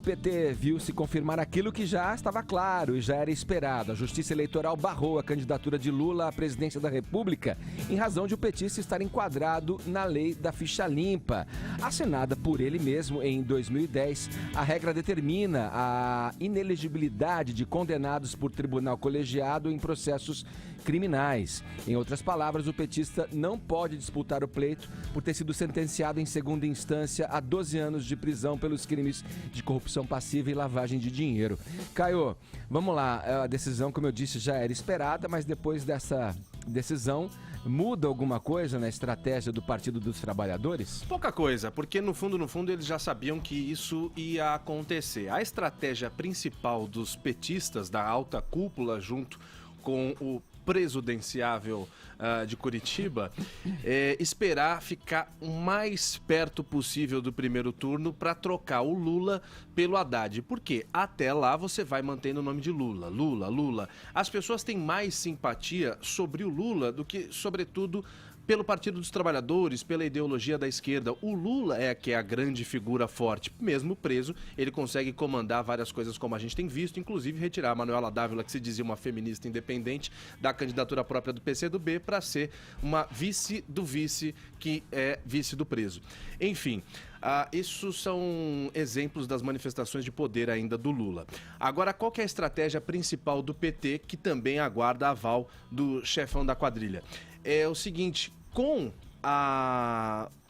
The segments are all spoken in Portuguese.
O PT viu se confirmar aquilo que já estava claro e já era esperado. A Justiça Eleitoral barrou a candidatura de Lula à presidência da República em razão de o petista estar enquadrado na lei da ficha limpa. Assinada por ele mesmo em 2010, a regra determina a inelegibilidade de condenados por tribunal colegiado em processos criminais. Em outras palavras, o petista não pode disputar o pleito por ter sido sentenciado em segunda instância a 12 anos de prisão pelos crimes de corrupção passiva e lavagem de dinheiro. Caio, vamos lá. A decisão, como eu disse, já era esperada, mas depois dessa decisão, muda alguma coisa na estratégia do Partido dos Trabalhadores? Pouca coisa, porque no fundo eles já sabiam que isso ia acontecer. A estratégia principal dos petistas, da alta cúpula, junto com o presidenciável de Curitiba, é esperar ficar o mais perto possível do primeiro turno para trocar o Lula pelo Haddad. Por quê? Até lá você vai mantendo o nome de Lula. Lula. As pessoas têm mais simpatia sobre o Lula do que, sobretudo, pelo Partido dos Trabalhadores, pela ideologia da esquerda. O Lula que é a grande figura forte. Mesmo preso, ele consegue comandar várias coisas como a gente tem visto, inclusive retirar a Manuela Dávila, que se dizia uma feminista independente, da candidatura própria do PCdoB para ser uma vice do vice, que é vice do preso. Enfim, isso são exemplos das manifestações de poder ainda do Lula. Agora, qual que é a estratégia principal do PT, que também aguarda aval do chefão da quadrilha? É o seguinte, com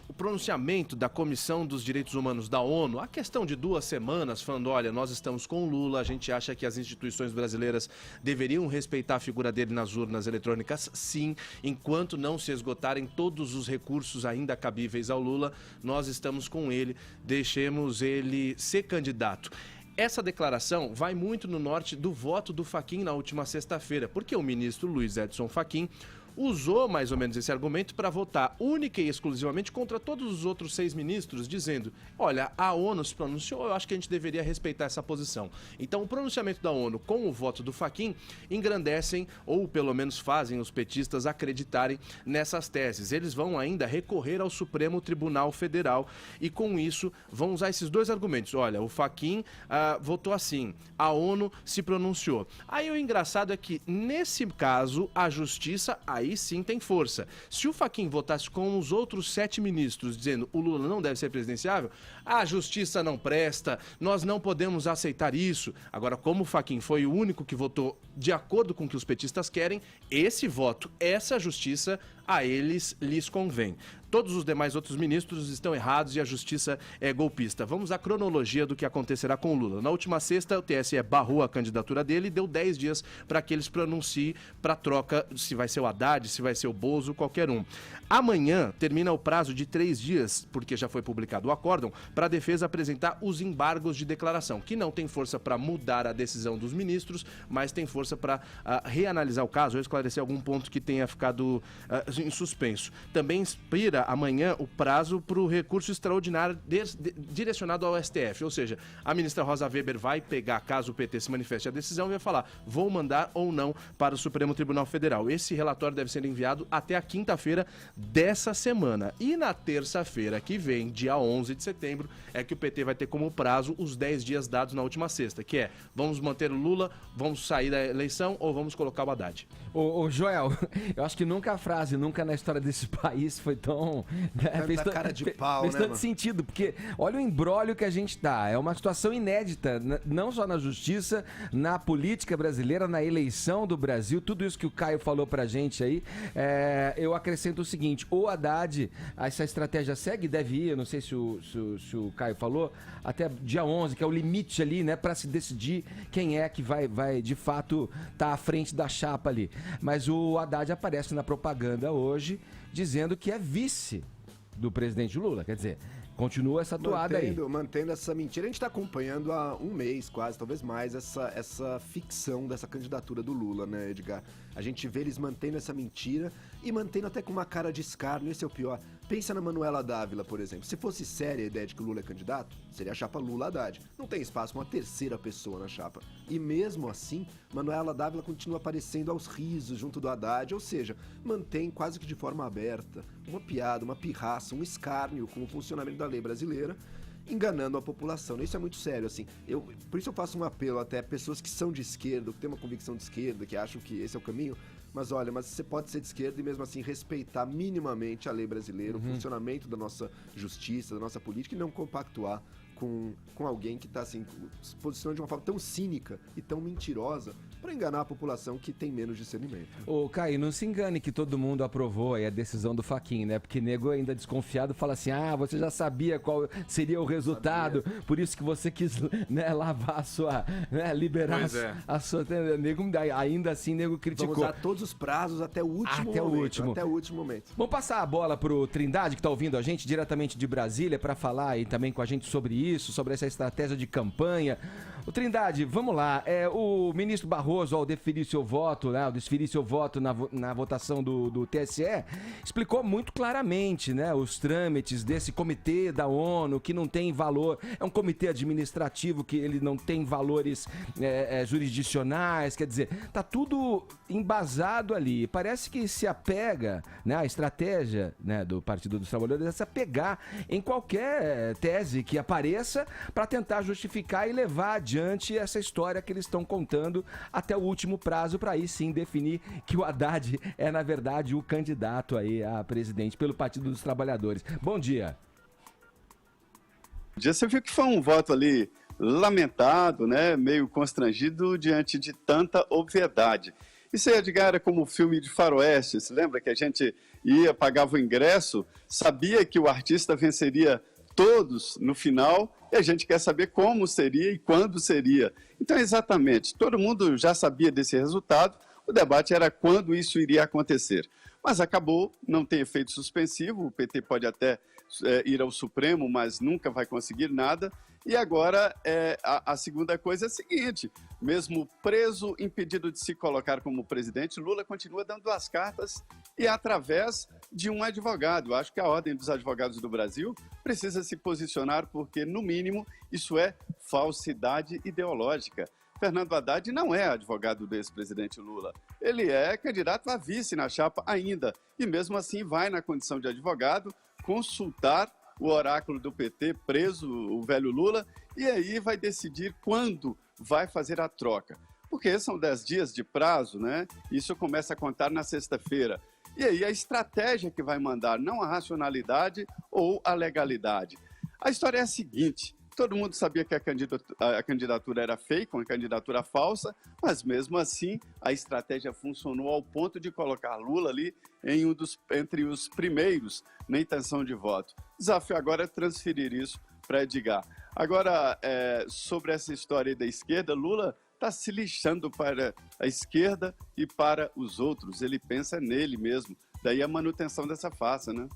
o pronunciamento da Comissão dos Direitos Humanos da ONU, a questão de 2 semanas, falando, olha, nós estamos com o Lula, a gente acha que as instituições brasileiras deveriam respeitar a figura dele nas urnas eletrônicas, sim, enquanto não se esgotarem todos os recursos ainda cabíveis ao Lula, nós estamos com ele, deixemos ele ser candidato. Essa declaração vai muito no norte do voto do Fachin na última sexta-feira, porque o ministro Luiz Edson Fachin usou mais ou menos esse argumento para votar única e exclusivamente contra todos os outros 6 ministros, dizendo, olha, a ONU se pronunciou, eu acho que a gente deveria respeitar essa posição. Então o pronunciamento da ONU com o voto do Fachin engrandecem, ou pelo menos fazem os petistas acreditarem nessas teses. Eles vão ainda recorrer ao Supremo Tribunal Federal e com isso vão usar esses 2 argumentos. Olha, o Fachin votou assim, a ONU se pronunciou. Aí o engraçado é que nesse caso a justiça aí sim tem força. Se o Fachin votasse com os outros 7 ministros dizendo o Lula não deve ser presidenciável, a justiça não presta, nós não podemos aceitar isso. Agora, como o Fachin foi o único que votou de acordo com o que os petistas querem, esse voto, essa justiça, a eles lhes convém. Todos os demais outros ministros estão errados e a justiça é golpista. Vamos à cronologia do que acontecerá com o Lula. Na última sexta, o TSE barrou a candidatura dele e deu 10 dias para que ele se pronuncie para troca, se vai ser o Haddad, se vai ser o Bozo, qualquer um. Amanhã termina o prazo de 3 dias, porque já foi publicado o acórdão, para a defesa apresentar os embargos de declaração, que não tem força para mudar a decisão dos ministros, mas tem força para reanalisar o caso ou esclarecer algum ponto que tenha ficado em suspenso. Também expira amanhã o prazo para o recurso extraordinário direcionado ao STF, ou seja, a ministra Rosa Weber vai pegar, caso o PT se manifeste a decisão, e vai falar, vou mandar ou não para o Supremo Tribunal Federal. Esse relatório deve ser enviado até a quinta-feira dessa semana. E na terça-feira que vem, dia 11 de setembro, é que o PT vai ter como prazo os 10 dias dados na última sexta, que é, vamos manter o Lula, vamos sair da eleição ou vamos colocar o Haddad? Ô Joel, eu acho que nunca a frase, nunca na história desse país foi tão... Fez cara de pau, fez né, tanto mano? sentido, porque olha o imbróglio que a gente tá. É uma situação inédita, não só na justiça, na política brasileira, na eleição do Brasil, tudo isso que o Caio falou pra gente aí. Eu acrescento o seguinte, o Haddad, essa estratégia segue, deve ir, eu não sei se o Caio falou, até dia 11, que é o limite ali, né, pra se decidir quem é que vai de fato tá à frente da chapa ali. Mas o Haddad aparece na propaganda hoje, dizendo que é vice do presidente Lula, quer dizer, continua essa toada aí. Mantendo essa mentira. A gente está acompanhando há um mês quase, talvez mais, essa ficção dessa candidatura do Lula, né, Edgar? A gente vê eles mantendo essa mentira e mantendo até com uma cara de escárnio, esse é o pior. Pensa na Manuela Dávila, por exemplo. Se fosse séria a ideia de que o Lula é candidato, seria a chapa Lula-Haddad. Não tem espaço para uma terceira pessoa na chapa. E mesmo assim, Manuela Dávila continua aparecendo aos risos junto do Haddad, ou seja, mantém quase que de forma aberta uma piada, uma pirraça, um escárnio com o funcionamento da lei brasileira. enganando a população. Isso é muito sério, assim. Por isso eu faço um apelo até a pessoas que são de esquerda, que têm uma convicção de esquerda, que acham que esse é o caminho. Mas olha, você pode ser de esquerda e mesmo assim respeitar minimamente a lei brasileira, o funcionamento da nossa justiça, da nossa política, e não compactuar com alguém que está assim, se posicionando de uma forma tão cínica e tão mentirosa para enganar a população que tem menos discernimento. Ô, Caio, não se engane que todo mundo aprovou aí a decisão do Fachin, né? Porque nego ainda desconfiado fala assim, você já sabia qual seria o resultado, por isso que você quis, né, lavar a sua, né, liberar a sua... Nego, ainda assim, nego criticou. Vamos usar todos os prazos até o último momento. Até o último momento. Vamos passar a bola pro Trindade, que tá ouvindo a gente diretamente de Brasília, para falar aí também com a gente sobre isso, sobre essa estratégia de campanha. O Trindade, vamos lá. O ministro Barroso, ao deferir seu voto, né, na votação do TSE, explicou muito claramente, né, os trâmites desse comitê da ONU, que não tem valor, é um comitê administrativo que ele não tem valores jurisdicionais, quer dizer, tá tudo embasado ali. Parece que se apega, né, a estratégia, né, do Partido dos Trabalhadores é se apegar em qualquer tese que apareça para tentar justificar e levar adiante essa história que eles estão contando até o último prazo, para aí sim definir que o Haddad é, na verdade, o candidato aí a presidente pelo Partido dos Trabalhadores. Bom dia. Você viu que foi um voto ali lamentado, né, meio constrangido diante de tanta obviedade. Isso aí, Edgar, era como um filme de faroeste. Se lembra que a gente pagava o ingresso, sabia que o artista venceria todos no final, e a gente quer saber como seria e quando seria. Então, exatamente, todo mundo já sabia desse resultado, o debate era quando isso iria acontecer. Mas acabou, não tem efeito suspensivo, o PT pode até ir ao Supremo, mas nunca vai conseguir nada. E agora, a segunda coisa é a seguinte, mesmo preso, impedido de se colocar como presidente, Lula continua dando as cartas e através de um advogado. Eu acho que a Ordem dos Advogados do Brasil precisa se posicionar porque, no mínimo, isso é falsidade ideológica. Fernando Haddad não é advogado do ex-presidente Lula. Ele é candidato a vice na chapa ainda. E mesmo assim vai na condição de advogado consultar o oráculo do PT, preso, o velho Lula, e aí vai decidir quando vai fazer a troca. Porque são 10 dias de prazo, né? Isso começa a contar na sexta-feira. E aí a estratégia que vai mandar, não a racionalidade ou a legalidade. A história é a seguinte, todo mundo sabia que a candidatura era fake, uma candidatura falsa, mas mesmo assim a estratégia funcionou ao ponto de colocar Lula ali entre os primeiros na intenção de voto. O desafio agora é transferir isso para Edgar. Agora, sobre essa história da esquerda, Lula está se lixando para a esquerda e para os outros. Ele pensa nele mesmo. Daí a manutenção dessa farsa, né?